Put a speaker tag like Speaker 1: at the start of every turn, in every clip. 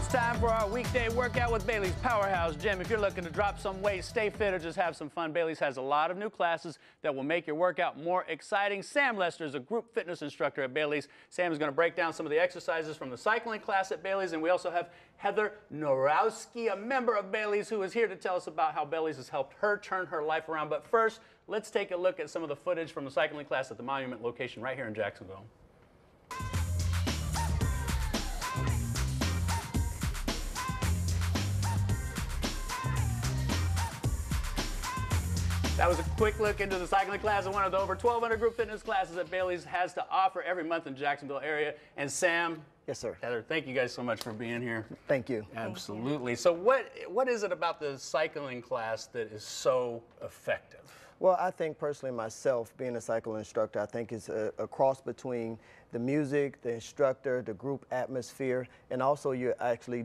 Speaker 1: It's time for our weekday workout with Bailey's Powerhouse Gym. If you're looking to drop some weight, stay fit, or just have some fun, Bailey's has a lot of new classes that will make your workout more exciting. Sam Lester is a group fitness instructor at Bailey's. Sam is going to break down some of the exercises from the cycling class at Bailey's, and we also have Heather Norowski, a member of Bailey's, who is here to tell us about how Bailey's has helped her turn her life around. But first, let's take a look at some of the footage from the cycling class at the Monument location right here in Jacksonville. That was a quick look into the cycling class and one of the over 1,200 group fitness classes that Bailey's has to offer every month in Jacksonville area. And Sam.
Speaker 2: Yes, sir.
Speaker 1: Heather, thank you guys so much for being here.
Speaker 2: Thank you.
Speaker 1: Absolutely. So what is it about the cycling class that is so effective?
Speaker 2: Well, I think personally myself, being a cycle instructor, I think it's a cross between the music, the instructor, the group atmosphere, and also you're actually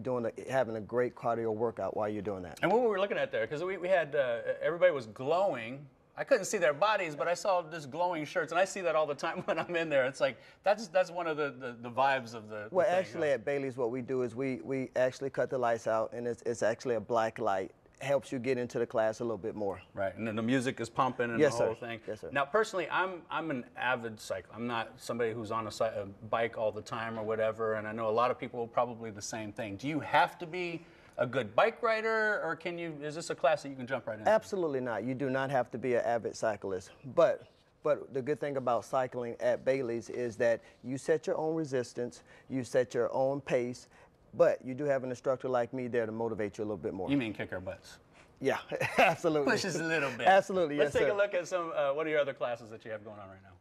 Speaker 2: having a great cardio workout while you're doing that.
Speaker 1: And what were we looking at there? Because we had, everybody was glowing. I couldn't see their bodies, but I saw just glowing shirts, and I see that all the time when I'm in there. It's like, that's one of the vibes of the
Speaker 2: Well,
Speaker 1: thing,
Speaker 2: actually at Bailey's, what we do is we actually cut the lights out, and it's actually a black light. Helps you get into the class a little bit more.
Speaker 1: Right, and then the music is pumping and
Speaker 2: Yes,
Speaker 1: the whole
Speaker 2: sir.
Speaker 1: thing.
Speaker 2: Yes, sir.
Speaker 1: Now, personally, I'm an avid cycler. I'm not somebody who's on a bike all the time or whatever, and I know a lot of people are probably the same thing. Do you have to be a good bike rider, or is this a class that you can jump right into?
Speaker 2: Absolutely not. You do not have to be an avid cyclist. But the good thing about cycling at Bailey's is that you set your own resistance, you set your own pace, but you do have an instructor like me there to motivate you a little bit more.
Speaker 1: You mean kick our butts?
Speaker 2: Yeah, absolutely.
Speaker 1: Pushes a little bit.
Speaker 2: Absolutely,
Speaker 1: Let's
Speaker 2: yes,
Speaker 1: take
Speaker 2: sir.
Speaker 1: a look at some, what are your other classes that you have going on right now?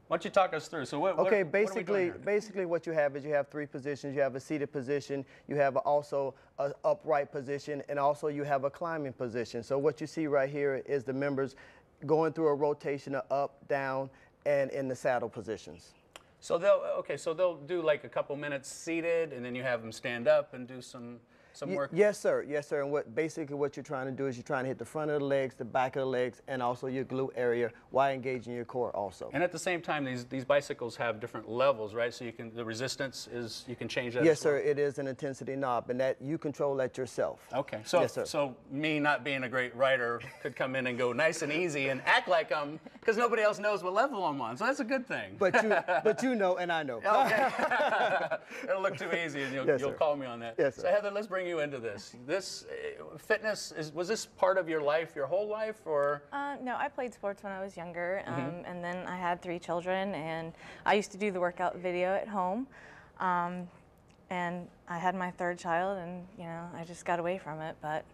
Speaker 1: Why don't you talk us through? So
Speaker 2: Okay,
Speaker 1: what are we doing here?
Speaker 2: basically what you have is you have three positions. You have a seated position, you have also an upright position, and also you have a climbing position. So what you see right here is the members going through a rotation of up, down, and in the saddle positions.
Speaker 1: So they'll do like a couple minutes seated, and then you have them stand up and do some work?
Speaker 2: Yes, sir. Yes, sir. And basically what you're trying to do is you're trying to hit the front of the legs, the back of the legs, and also your glute area while engaging your core also.
Speaker 1: And at the same time, these bicycles have different levels, right? So the resistance is, you can change that.
Speaker 2: Yes,
Speaker 1: as well?
Speaker 2: sir. It is an intensity knob, and that you control that yourself.
Speaker 1: Okay. So,
Speaker 2: yes, sir.
Speaker 1: So me not being a great rider could come in and go nice and easy and act like because nobody else knows what level I'm on. So that's a good thing.
Speaker 2: But you know, and I know.
Speaker 1: Okay. It'll look too easy, and you'll call me on that.
Speaker 2: Yes, sir.
Speaker 1: So Heather, let's bring you into this. This fitness was this part of your life, your whole life, or?
Speaker 3: No, I played sports when I was younger, and then I had 3 children, and I used to do the workout video at home, and I had my 3rd child, and I just got away from it. But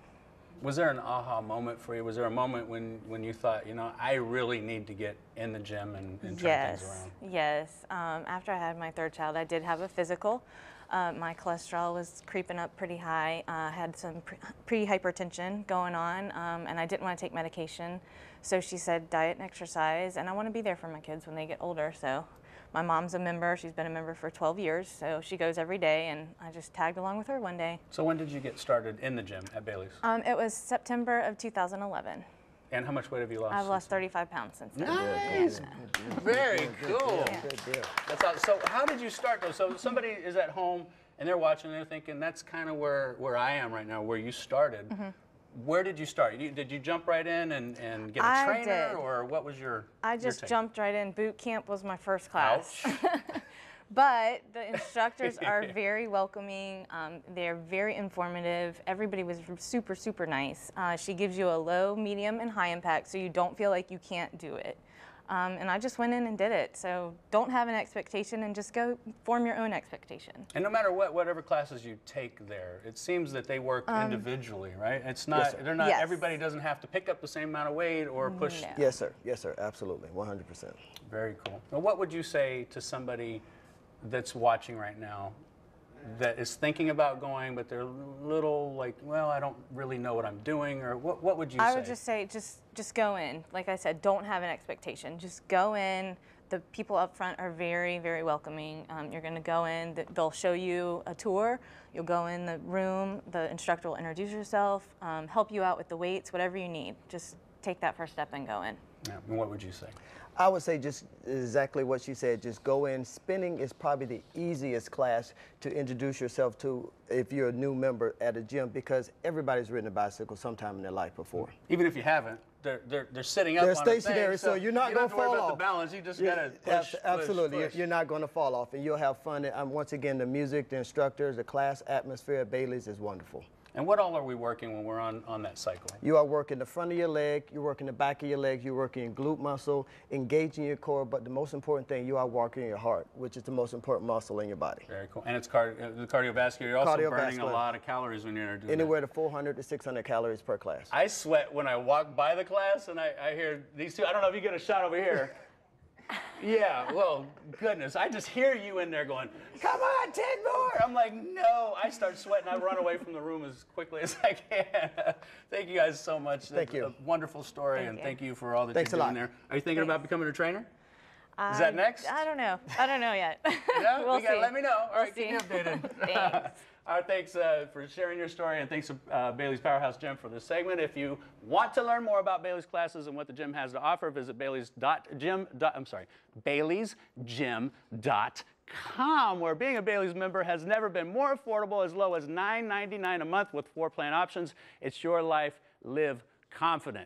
Speaker 1: was there an aha moment for you? Was there a moment when you thought, I really need to get in the gym and turn things around?
Speaker 3: Yes. After I had my 3rd child, I did have a physical. My cholesterol was creeping up pretty high. I had some pre-hypertension going on, and I didn't want to take medication. So she said diet and exercise, and I want to be there for my kids when they get older. So my mom's a member. She's been a member for 12 years, so she goes every day, and I just tagged along with her one day.
Speaker 1: So when did you get started in the gym at Bailey's?
Speaker 3: It was September of 2011.
Speaker 1: And how much weight have you lost?
Speaker 3: I've lost 35 pounds since then.
Speaker 1: Nice.
Speaker 3: Yeah.
Speaker 1: Very cool.
Speaker 3: Yeah.
Speaker 2: Good deal.
Speaker 1: That's awesome. So how did you start though? So somebody is at home and they're watching and they're thinking, that's kind of where I am right now, where you started. Where did you start? Did you jump right in and get a trainer?
Speaker 3: I did.
Speaker 1: Or what was your
Speaker 3: I just
Speaker 1: take?
Speaker 3: jumped right in. Boot camp was my first class.
Speaker 1: Ouch.
Speaker 3: But the instructors are very welcoming. They're very informative. Everybody was super, super nice. She gives you a low, medium, and high impact, so you don't feel like you can't do it. And I just went in and did it. So don't have an expectation and just go form your own expectation.
Speaker 1: And no matter whatever classes you take there, it seems that they work individually, right? It's not,
Speaker 2: Yes,
Speaker 1: they're not,
Speaker 3: Yes.
Speaker 1: everybody doesn't have to pick up the same amount of weight or push.
Speaker 3: No.
Speaker 2: Yes, sir. Yes, sir. Absolutely. 100%.
Speaker 1: Very cool. Now, what would you say to somebody that's watching right now that is thinking about going, but they're a little like, well, I don't really know what I'm doing, or what would you say?
Speaker 3: I would just say, just go in. Like I said, don't have an expectation. Just go in. The people up front are very, very welcoming. You're going to go in. They'll show you a tour. You'll go in the room. The instructor will introduce yourself, help you out with the weights, whatever you need. Just take that first step and go in.
Speaker 1: Yeah. And what would you say?
Speaker 2: I would say just exactly what she said. Just go in. Spinning is probably the easiest class to introduce yourself to if you're a new member at a gym, because everybody's ridden a bicycle sometime in their life before.
Speaker 1: Even if you haven't, they're sitting up
Speaker 2: They're
Speaker 1: on
Speaker 2: stationary,
Speaker 1: a thing,
Speaker 2: so you're not going to fall
Speaker 1: worry about
Speaker 2: off.
Speaker 1: the balance. You just got to push.
Speaker 2: Absolutely.
Speaker 1: Push.
Speaker 2: You're not going to fall off, and you'll have fun. And once again, the music, the instructors, the class atmosphere at Bailey's is wonderful.
Speaker 1: And what all are we working when we're on that cycle?
Speaker 2: You are working the front of your leg, you're working the back of your legs, you're working your glute muscle, engaging your core, but the most important thing, you are working your heart, which is the most important muscle in your body.
Speaker 1: Very cool. And it's the cardiovascular. You're also burning a
Speaker 2: Cardiovascular.
Speaker 1: lot of calories when you're doing
Speaker 2: Anywhere to 400 to 600 calories per class.
Speaker 1: I sweat when I walk by the class and I hear these two. I don't know if you get a shot over here. Yeah, well, goodness. I just hear you in there going, come on, 10 more. I'm like, no. I start sweating. I run away from the room as quickly as I can. Thank you guys so much.
Speaker 2: Thank you.
Speaker 1: A wonderful story, and thank you for all that
Speaker 2: Thanks
Speaker 1: you're
Speaker 2: a
Speaker 1: doing
Speaker 2: lot.
Speaker 1: there. Are you thinking about becoming a trainer? Is that next?
Speaker 3: I don't know. I don't know yet.
Speaker 1: Yeah?
Speaker 3: We'll
Speaker 1: You gotta
Speaker 3: see.
Speaker 1: let me know. All right,
Speaker 3: We'll
Speaker 1: keep me
Speaker 3: see.
Speaker 1: updated.
Speaker 3: Thanks.
Speaker 1: All right, thanks for sharing your story, and thanks to Bailey's Powerhouse Gym for this segment. If you want to learn more about Bailey's classes and what the gym has to offer, visit baileysgym.com, where being a Bailey's member has never been more affordable, as low as $9.99 a month with 4 plan options. It's your life. Live confident.